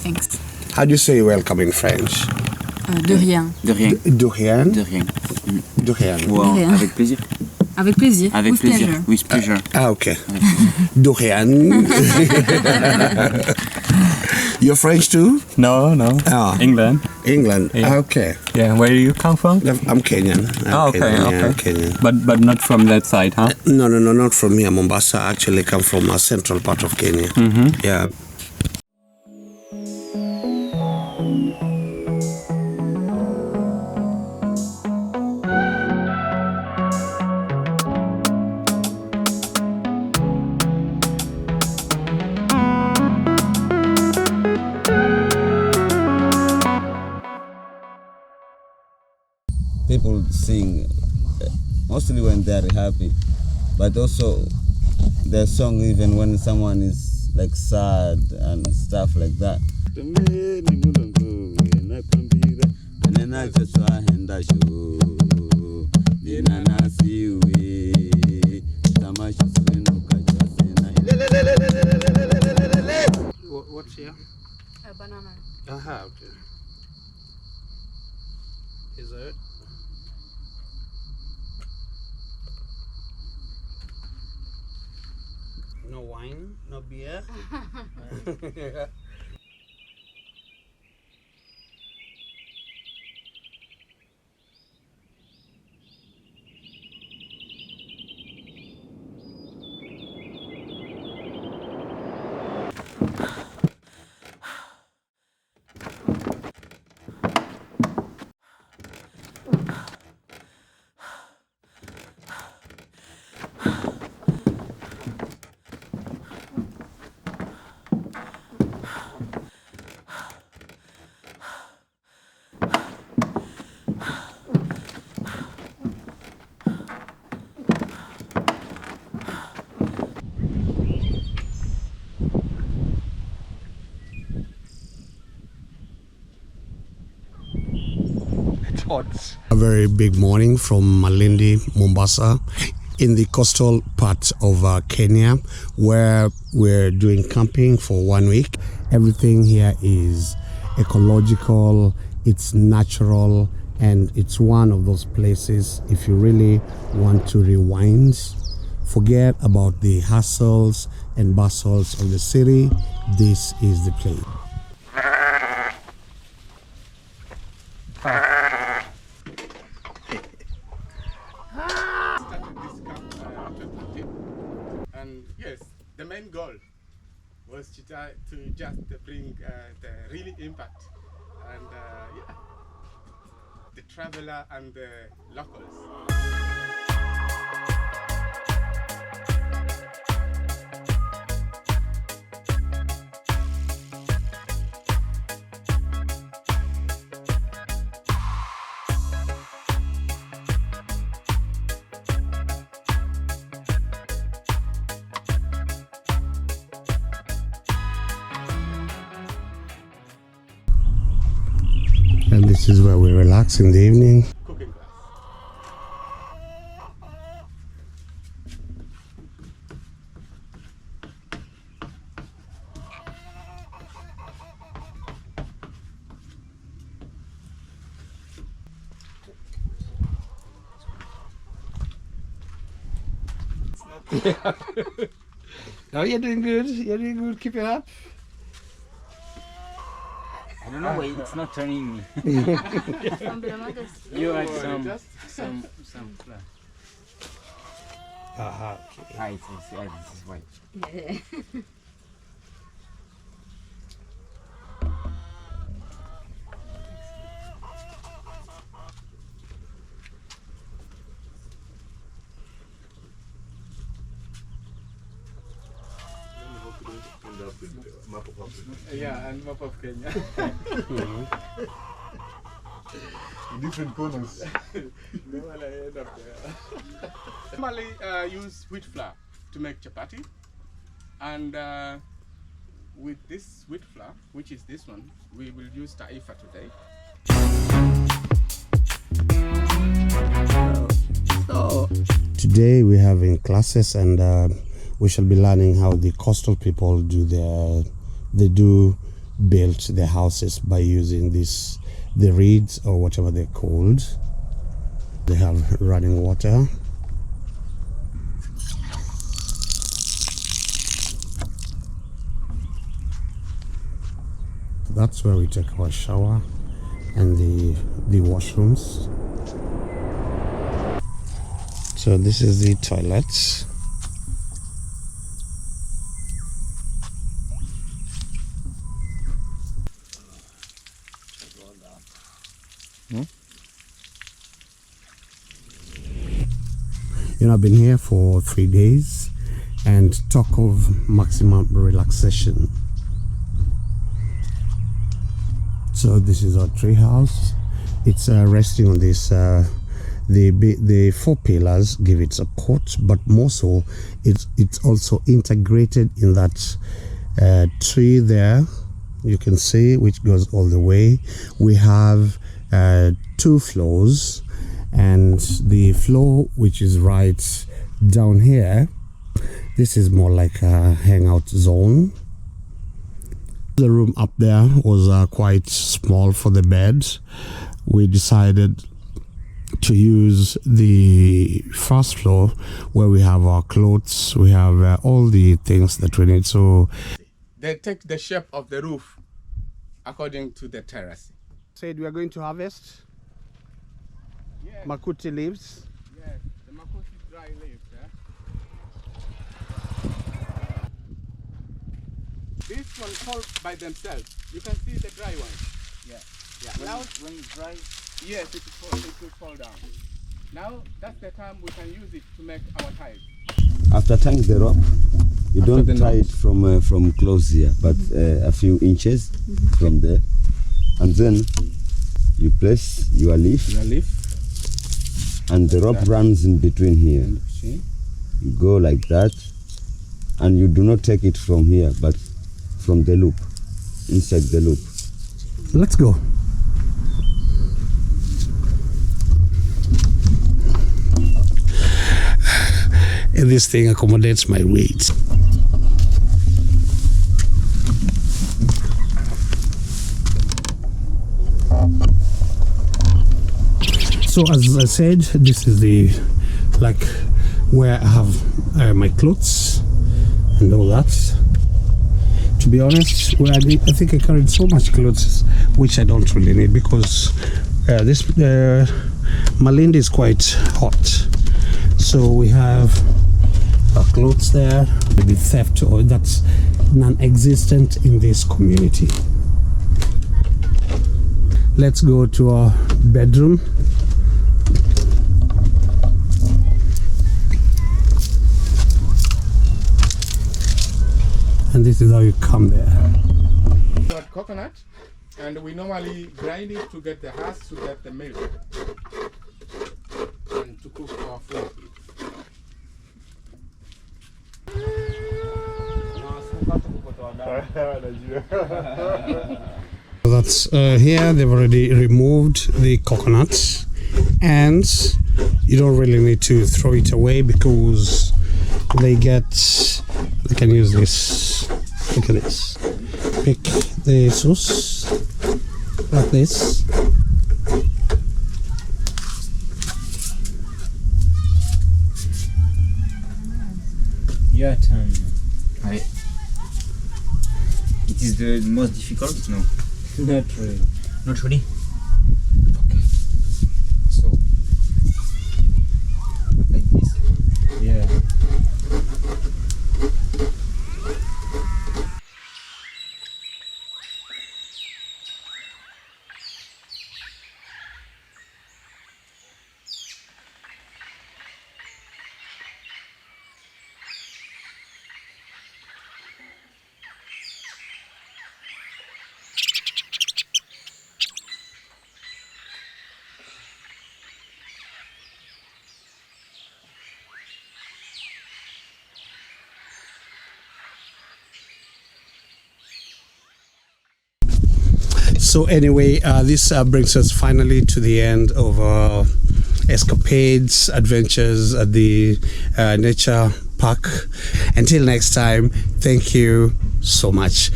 thanks. How do you say welcome in French? De rien. De rien. De rien? De rien. De rien. Ou De rien. avec plaisir. Avec plaisir. Avec With plaisir. pleasure. With pleasure. Ah, okay. De rien. You're French too? No. Ah. England. England. Yeah. Ah, okay. Yeah, where do you come from? I'm Kenyan. I'm Okay, Kenyan, okay. Yeah, I'm Kenyan. But not from that side, huh? No, not from here, Mombasa. I actually come from a central part of Kenya. Yeah. People sing mostly when they're happy, but also their song even when someone is like sad and stuff like that. What's here? A banana. Aha, okay. Is it? No wine, no beer. A very big morning from Malindi, Mombasa, in the coastal part of Kenya, where we're doing camping for 1 week. Everything here is ecological, it's natural, and it's one of those places, if you really want to rewind, forget about the hustles and bustles of the city, this is the place. And yes, the main goal was to try to just bring the really impact and yeah, the traveler and the locals. And this is where we relax in the evening. Cooking class. Oh, you're doing good. You're doing good. Keep it up. I don't know why it's not turning me. You add some flour. Aha, okay. Ah, this is white. Yeah, and map of Kenya. Different corners. Normally I end up there. Normally use wheat flour to make chapati, and with this wheat flour, which is this one, we will use taifa today. Today we're having classes, and we shall be learning how the coastal people do built their houses by using the reeds or whatever they're called. They have running water. That's where we take our shower and the washrooms. So this is the toilet. You know, I've been here for 3 days and talk of maximum relaxation. So this is our tree house. It's resting on this the 4 pillars give it support, but more so it's also integrated in that tree there, you can see, which goes all the way. We have 2 floors, and the floor which is right down here, this is more like a hangout zone. The room up there was quite small for the bed. We decided to use the first floor where we have our clothes, we have all the things that we need. So They take the shape of the roof according to the terrace. said we are going to harvest makuti leaves. Yes, the makuti dry leaves. This one falls by themselves. You can see the dry ones. Yeah. Now When it's dry, yes, it will fall down. Now that's the time we can use it to make our ties. After tying the rope, you After don't the tie knot. it from close here, but a few inches from there, and then you place your leaf, and the rope runs in between here. See? You go like that, and you do not take it from here, but from the loop, inside the loop. Let's go. And this thing accommodates my weight. So as I said, this is the where I have my clothes and all that. To be honest, I think I carried so much clothes which I don't really need, because this Malindi is quite hot. So we have our clothes there. Maybe theft, or that's non-existent in this community. Let's go to our bedroom. And this is how you come there. We got coconut, and we normally grind it to get the husk, to get the milk, and to cook our food. So that's here. They've already removed the coconuts, and you don't really need to throw it away because they can use this. Look at this. Pick the sauce like this. your turn. It is the most difficult? No. Not really. Not really? Okay. So, like this? Yeah. So anyway, this brings us finally to the end of our escapades, adventures at the nature park. Until next time, thank you so much.